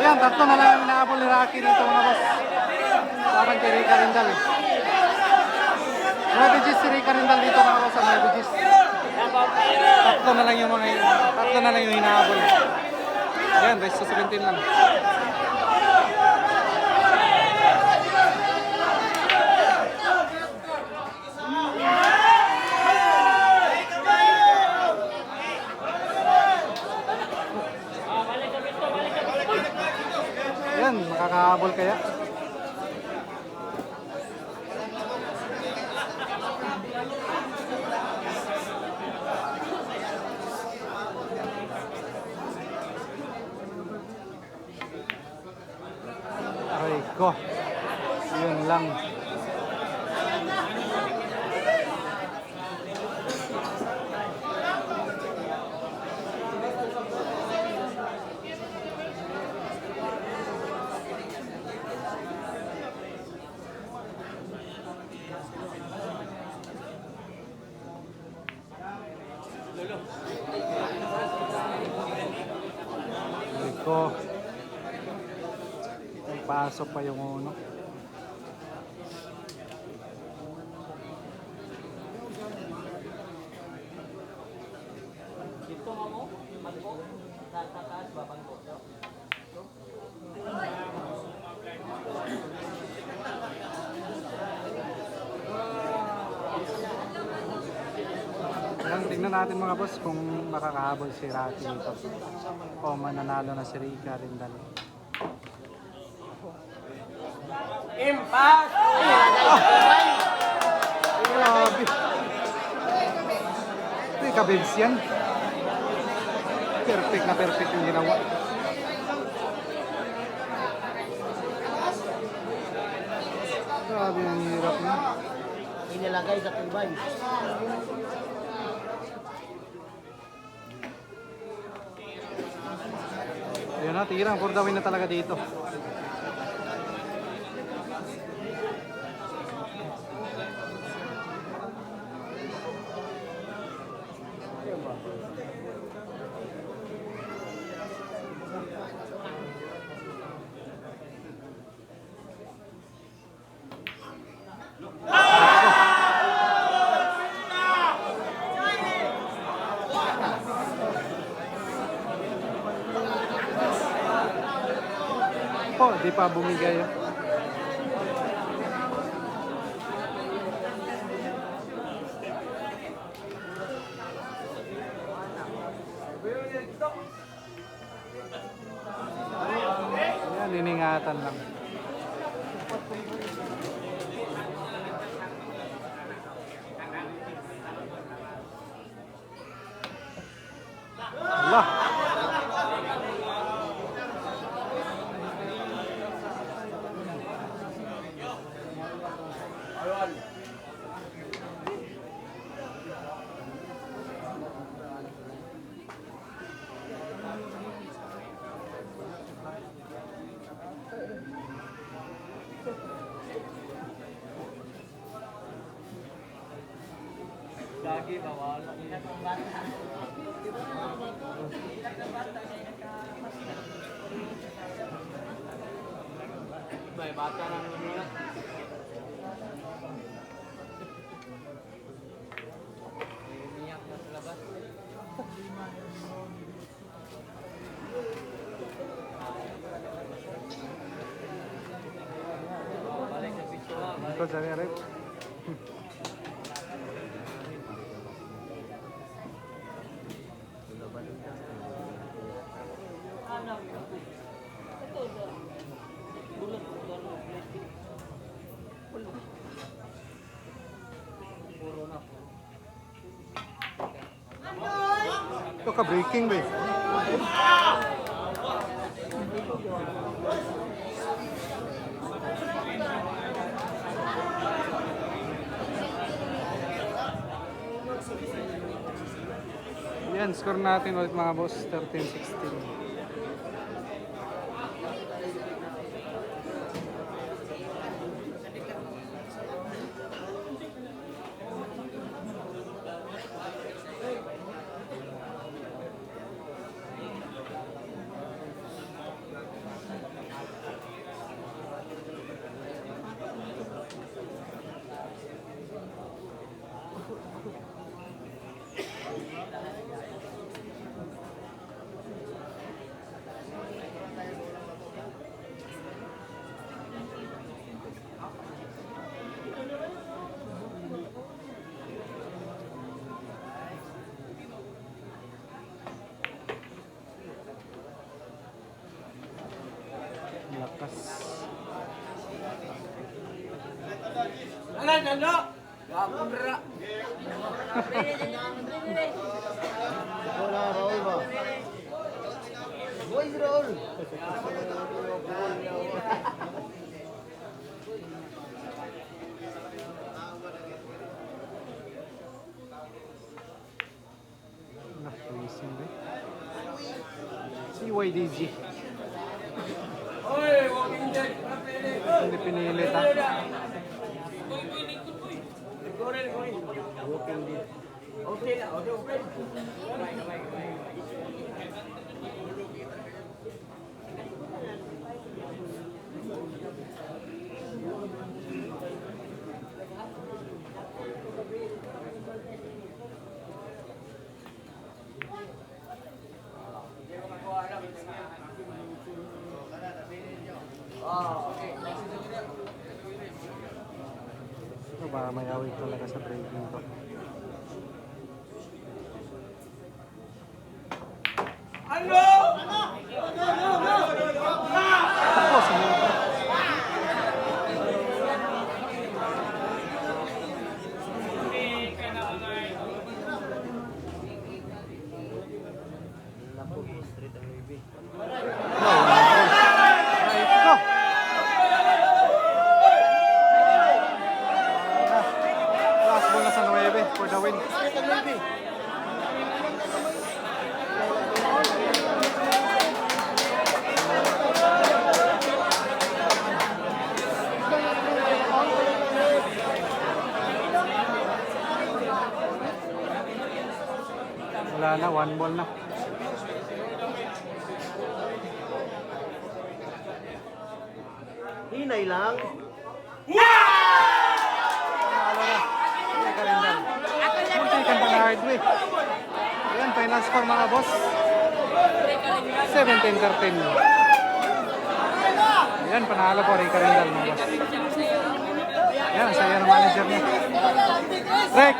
Ayan, tatlo na lang yung inaabol ni Rocky dito mga boss. Parang kay Rica Rindal. 9 Gs si Rica Rindal dito mga boss. 9 Gs. Tatlo na lang yung inaabol. Ayan, best 17 lang. Ayan, makakahabol kaya? Aray ko. Yun lang. Aray ko. Pasok pa yung uno. Dito mo, magpo, tataas ba bangko? Ayan, tingnan natin mga boss kung makakahabol si Rocky dito. O mananalo na si Rica Rindal. Impact! Grabe. Ito kabibs yan. Perfect na perfect yung ginawa. Grabe ang hirap na. Inilagay sa tubay. Ayun na, tirang for the win na talaga dito. Oh, di pa bumigay. Yan, iningatan lang. Allah. Lagi bawal. May bata na naman. Umiyak na sa labas. Balik sa piso. Ito sa rep. Ito ka breaking ba? Yan, score natin ulit mga boss, 13-16. Wala, Raul ba? Boys, Raul. Na-freezing ba? CYDG. Hindi pinilit ha. Ito ba mayawig talaga sa breaking to. Ako, sumubra. Street ang baby. Right, go! Last ball na sa 9 for the win. Street ang baby. Wala na, 1 ball na. Hinay lang. Panalo na. Hindi ka rin lang. Munti ka pa na hard way. Ayan, final score mga boss. 17-13. Ayan, panalo po rin ka rin lang mga boss. Ayan, saya ng manager niya. Rek!